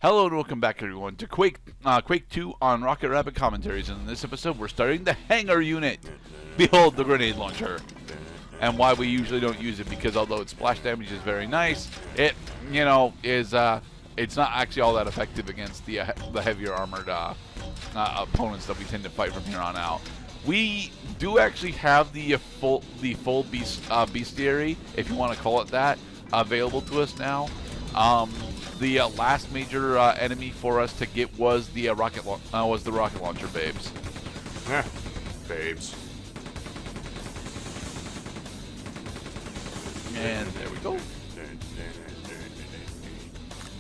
Hello and welcome back, everyone, to Quake 2 on Rocket Rabbit Commentaries. And in this episode, we're starting the Hangar unit. Behold the grenade launcher. And why we usually don't use it, because although its splash damage is very nice, it, is it's not actually all that effective against the heavier armored opponents that we tend to fight from here on out. We do actually have the full bestiary, if you want to call it that, available to us now. The last major enemy for us to get was the rocket launcher babes. Babes. And there we go.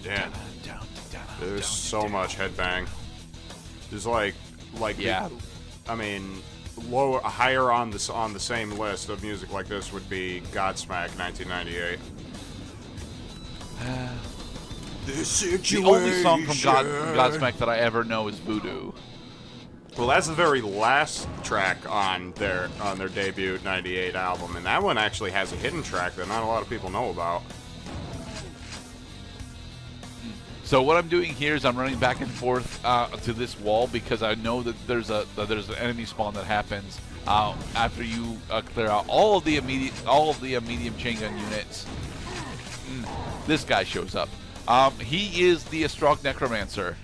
Damn. There's so much headbang. There's like yeah. I mean, higher on the same list of music like this would be Godsmack 1998. The only song from Godsmack that I ever know is Voodoo. Well, that's the very last track on their debut '98 album, and that one actually has a hidden track that not a lot of people know about. So what I'm doing here is I'm running back and forth to this wall because I know that there's an enemy spawn that happens after you clear out all of the medium chain gun units. This guy shows up. He is the strong Necromancer.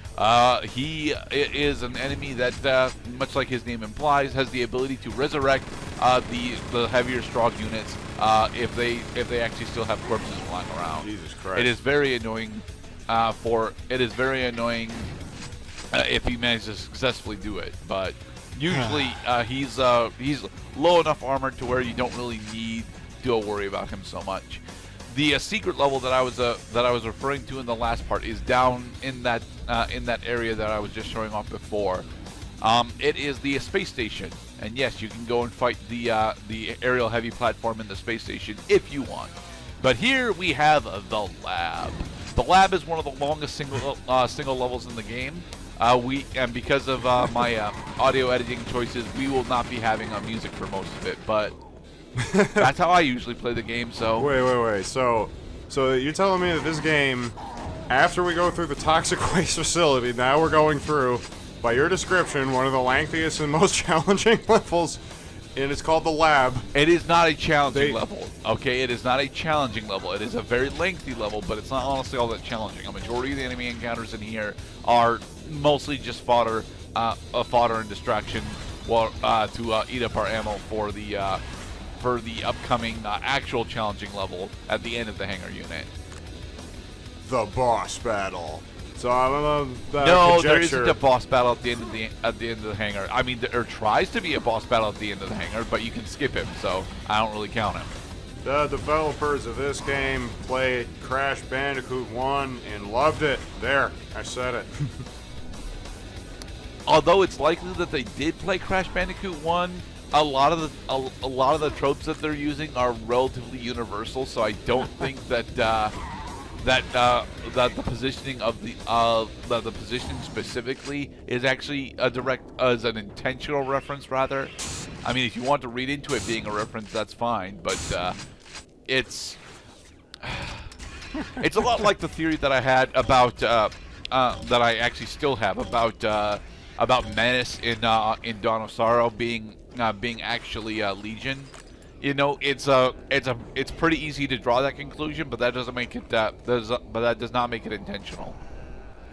He is an enemy that, much like his name implies, has the ability to resurrect the heavier strong units if they actually still have corpses flying around. Jesus Christ! It is very annoying. If he manages to successfully do it, but usually he's low enough armored to where you don't really need to worry about him so much. The secret level that I was referring to in the last part is down in that area that I was just showing off before. It is the space station, and yes, you can go and fight the aerial heavy platform in the space station if you want. But here we have the lab. The lab is one of the longest single levels in the game. And because of my audio editing choices, we will not be having music for most of it, but. That's how I usually play the game, so... Wait. So you're telling me that this game, after we go through the toxic waste facility, now we're going through, by your description, one of the lengthiest and most challenging levels, and it's called the lab. It is not a challenging level, okay? It is not a challenging level. It is a very lengthy level, but it's not honestly all that challenging. A majority of the enemy encounters in here are mostly just fodder and distraction to eat up our ammo for the upcoming actual challenging level at the end of the Hangar unit. The boss battle. So no, there isn't a boss battle at the end of the Hangar. I mean, there tries to be a boss battle at the end of the Hangar, but you can skip him, so I don't really count him. The developers of this game played Crash Bandicoot 1 and loved it. There, I said it. Although it's likely that they did play Crash Bandicoot 1, a lot of the tropes that they're using are relatively universal, so I don't think that that the positioning of the positioning specifically is actually as an intentional reference. Rather, I mean, if you want to read into it being a reference, that's fine, but it's a lot like the theory that I had about that I actually still have about Menace in Dawn of Sorrow being actually Legion. It's pretty easy to draw that conclusion, but that doesn't make it but that does not make it intentional.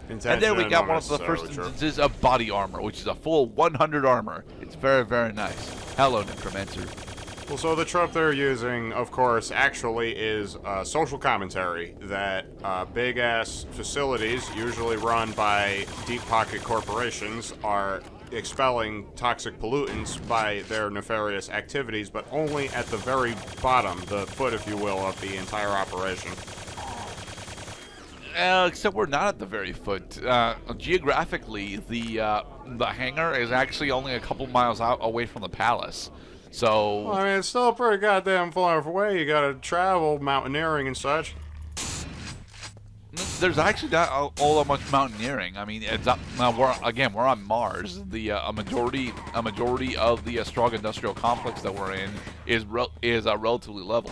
And then we got one of the first instances of body armor, which is a full 100 armor. It's very, very nice. Hello, Necromancer. Well, so the trope they're using, of course, actually is social commentary that big-ass facilities, usually run by deep-pocket corporations, are expelling toxic pollutants by their nefarious activities, but only at the very bottom, the foot, if you will, of the entire operation. Except we're not at the very foot. Geographically, the Hangar is actually only a couple miles out away from the palace. So, well, I mean, it's still pretty goddamn far away. You gotta travel, mountaineering and such. There's actually not all that much mountaineering. I mean, it's we're on Mars. A majority of the strong industrial complex that we're in is relatively level.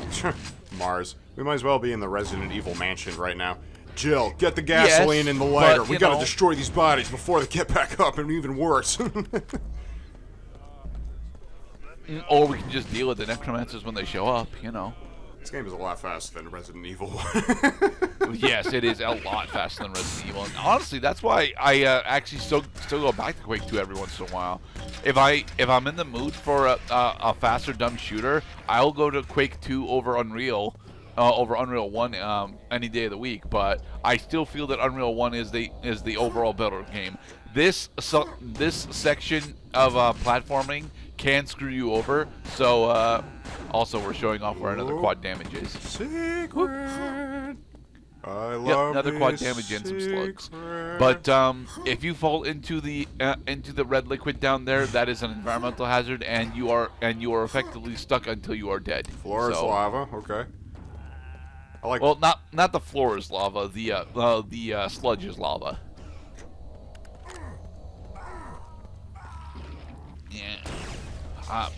Mars. We might as well be in the Resident Evil mansion right now. Jill, get the gasoline Yes, in the lighter. but, We you gotta know- destroy these bodies before they get back up, and even worse. Or we can just deal with the Necromancers when they show up, you know. This game is a lot faster than Resident Evil. Yes, it is a lot faster than Resident Evil. And honestly, that's why I actually still go back to Quake 2 every once in a while. If I'm in the mood for a faster, dumb shooter, I'll go to Quake 2 over Unreal 1 any day of the week. But I still feel that Unreal 1 is the overall better game. This section of platforming can screw you over. So also we're showing off where another quad damage is. Secret. I love Yep, another quad this damage and some slugs. secret. But if you fall into the red liquid down there, that is an environmental hazard, and you are effectively stuck until you are dead. Floor is So- lava. Okay. I like. Well, not the floor is lava. The sludge is lava. Yeah.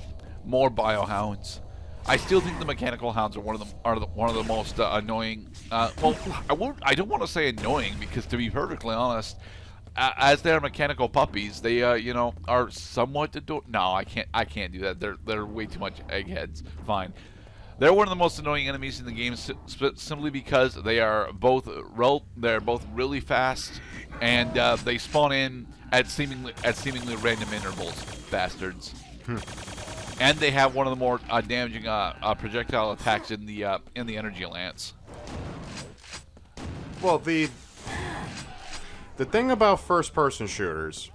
More biohounds. I still think the mechanical hounds are one of the most annoying. Well, I don't want to say annoying because, to be perfectly honest, as they're mechanical puppies, they are somewhat No, I can't do that. They're way too much eggheads. Fine. They're one of the most annoying enemies in the game simply because they are both really fast, and they spawn in at seemingly random intervals. Bastards. And they have one of the more damaging projectile attacks in the energy lance. Well, the thing about first-person shooters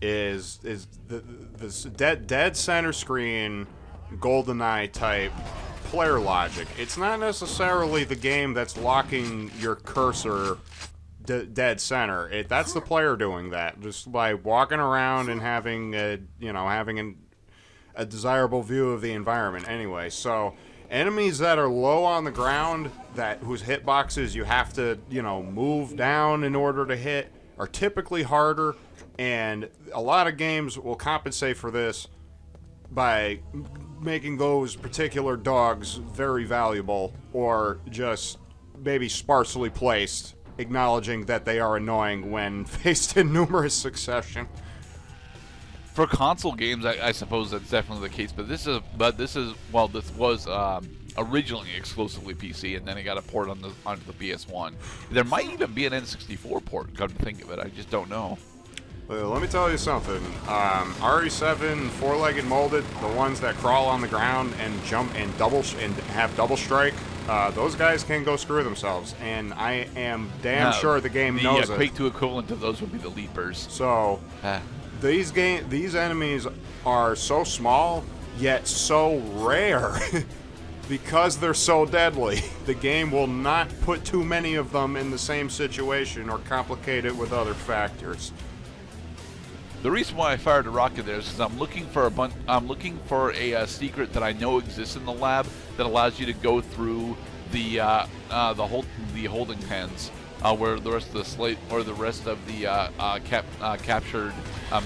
is the dead center screen, GoldenEye type player logic. It's not necessarily the game that's locking your cursor dead center. That's the player doing that just by walking around and having a desirable view of the environment. Anyway, so enemies that are low on the ground, whose hitboxes you have to move down in order to hit, are typically harder, and a lot of games will compensate for this by making those particular dogs very valuable, or just maybe sparsely placed, acknowledging that they are annoying when faced in numerous succession. For console games, I suppose that's definitely the case. But this was originally exclusively PC, and then it got a port onto the PS1. There might even be an N64 port. Come to think of it, I just don't know. Well, let me tell you something. RE7 four-legged molded, the ones that crawl on the ground and jump and have double strike, those guys can go screw themselves, and I am damn sure the game knows it. The Quake 2 equivalent of those would be the Leapers. So these enemies are so small yet so rare. Because they're so deadly, the game will not put too many of them in the same situation or complicate it with other factors. The reason why I fired a rocket there is because I'm looking for a secret that I know exists in the lab that allows you to go through the holding pens where the rest of the slate or the rest of the captured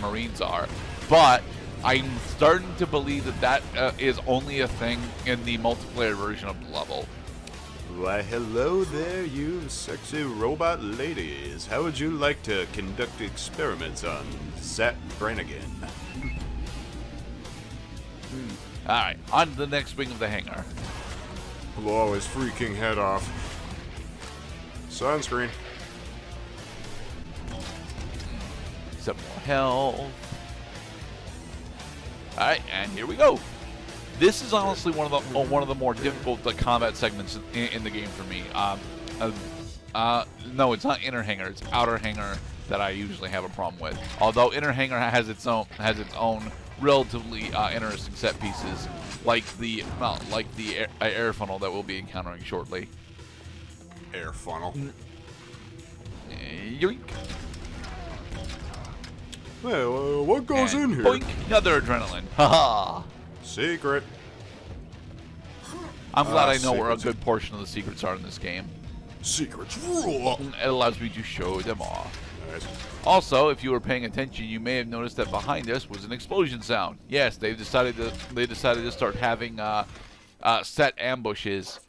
Marines are, but I'm starting to believe that is only a thing in the multiplayer version of the level. Why, hello there, you sexy robot ladies. How would you like to conduct experiments on Zap Brannigan? Alright, on to the next wing of the hangar. Blow his freaking head off. Sunscreen. Some more health. Alright, and here we go. This is honestly one of the more difficult combat segments in the game for me. No, it's not inner hangar; it's outer hangar that I usually have a problem with. Although inner hangar has its own relatively interesting set pieces, like the air funnel that we'll be encountering shortly. Air funnel. Yoink. Well, what goes And in here? Boink, another adrenaline. Haha. Secret. I'm glad I know where a secrets. good portion of the secrets are in this game. Secrets rule. It allows me to show them off. Nice. Also, if you were paying attention, you may have noticed that behind us was an explosion sound. Yes, they decided to start having set ambushes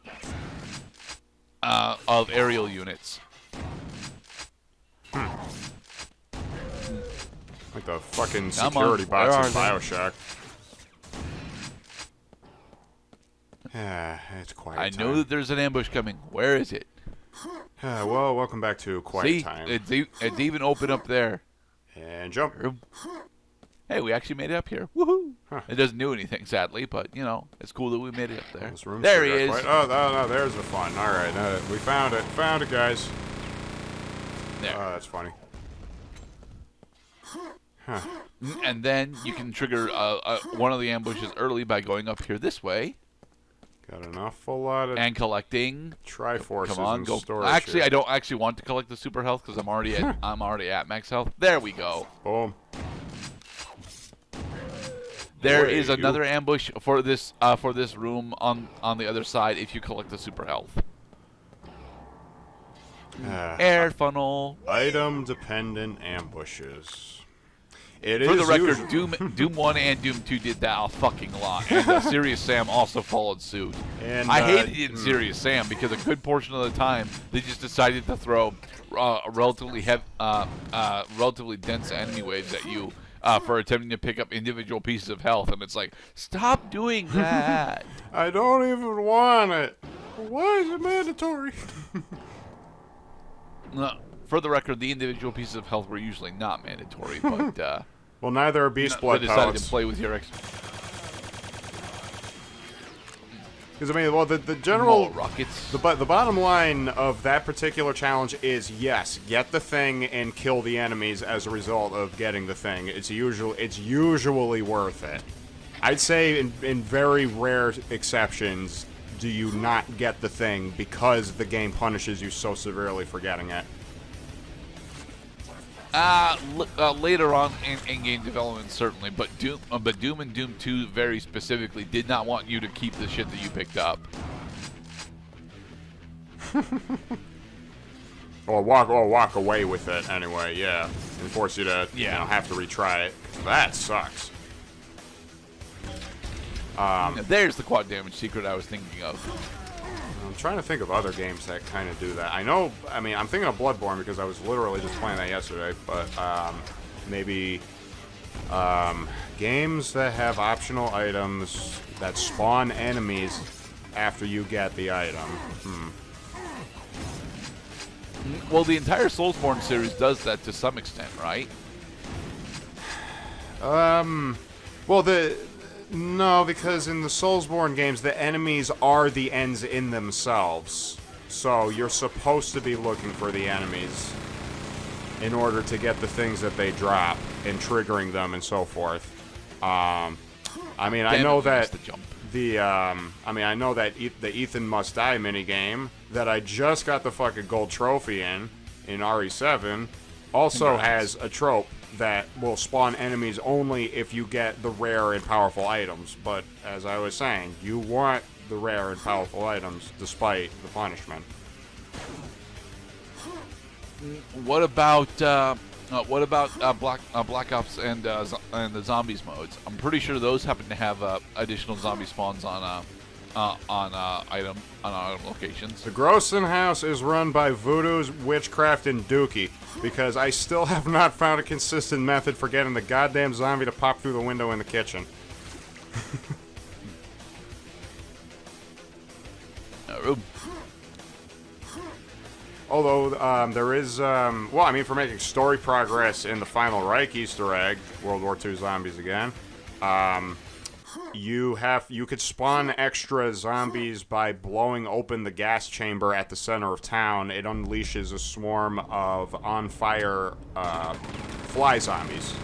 of aerial units. Like the fucking Come security on, bots where in are Bioshock. It's quiet I time. know that there's an ambush coming. Where is it? Well, welcome back to quiet See, time. it's even open up there. And jump. Hey, we actually made it up here. Woohoo! Huh. It doesn't do anything, sadly, but, you know, it's cool that we made it up there. This room's There he still is. got quiet. Oh, no, there's the fun. All right, we found it. Found it, guys. There. Oh, that's funny. Huh. And then you can trigger one of the ambushes early by going up here this way Got an awful lot of and collecting. Triforces Come on, in go. storage Actually, here. I don't actually want to collect the super health because I'm already at max health. There we go. Boom. There Boy, is you- another ambush for this room on the other side if you collect the super health. Air funnel. Item-dependent ambushes. It For is the record, usual- Doom 1 and Doom 2 did that a fucking lot, and Serious Sam also followed suit. And, I hated it in Serious Sam because a good portion of the time they just decided to throw relatively dense enemy waves at you for attempting to pick up individual pieces of health, and it's like, stop doing that. I don't even want it. Why is it mandatory? For the record, the individual pieces of health were usually not mandatory, but Well, neither are beast they blood decided pellets. to play with your Because I mean, well, the general rockets. the bottom line of that particular challenge is yes, get the thing and kill the enemies as a result of getting the thing. It's usually worth it. I'd say in very rare exceptions do you not get the thing because the game punishes you so severely for getting it. Later on in game development, certainly, but Doom and Doom 2 very specifically did not want you to keep the shit that you picked up. Or walk away with it anyway, yeah. And force you to you know, have to retry it. That sucks. Now, there's the quad damage secret I was thinking of. I'm trying to think of other games that kind of do that. I mean, I'm thinking of Bloodborne because I was literally just playing that yesterday, but maybe games that have optional items that spawn enemies after you get the item. Well, the entire Soulsborne series does that to some extent, right? Well, no, because in the Soulsborne games, the enemies are the ends in themselves. So you're supposed to be looking for the enemies in order to get the things that they drop and triggering them and so forth. I mean, I know that I know that the Ethan Must Die minigame that I just got the fucking gold trophy in RE7 also has a trope that will spawn enemies only if you get the rare and powerful items. But as I was saying, you want the rare and powerful items despite the punishment. What about Black Ops and the zombies modes? I'm pretty sure those happen to have additional zombie spawns on item locations. The Grosson house is run by Voodoo's Witchcraft and Dookie because I still have not found a consistent method for getting the goddamn zombie to pop through the window in the kitchen. Although, there is, well, I mean, for making story progress in the Final Reich Easter egg, World War II zombies again, you could spawn extra zombies by blowing open the gas chamber at the center of town. It unleashes a swarm of on-fire, fly zombies.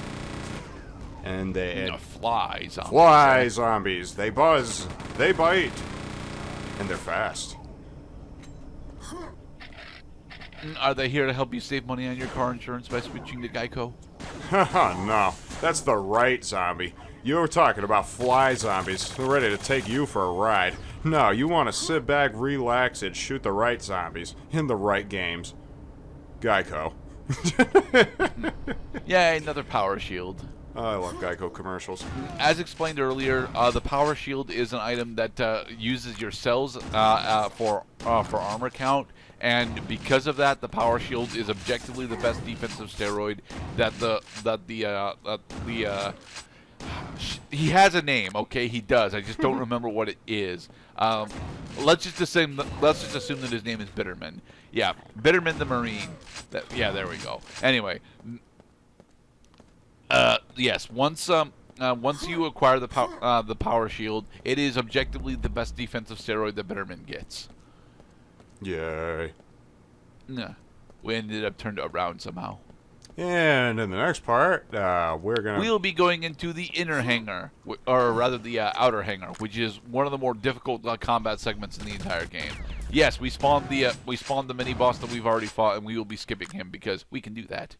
And Fly zombies. Fly zombies. They buzz, they bite, and they're fast. Are they here to help you save money on your car insurance by switching to Geico? Haha, no. That's the right zombie. You were talking about fly zombies. They're ready to take you for a ride. No, you want to sit back, relax, and shoot the right zombies in the right games. Geico. Yay, another power shield. I love Geico commercials. As explained earlier, the power shield is an item that uses your cells for armor count, and because of that, the power shield is objectively the best defensive steroid he has a name, okay? He does. I just don't remember what it is. Let's just assume that his name is Bitterman. Yeah, Bitterman the Marine. Yeah, there we go. Anyway. Yes. Once you acquire the power shield, it is objectively the best defensive steroid that Bitterman gets. Yay! Nah, we ended up turned around somehow. And in the next part, we'll be going into the inner hangar, or rather the outer hangar, which is one of the more difficult combat segments in the entire game. Yes, we spawned the mini boss that we've already fought, and we will be skipping him because we can do that.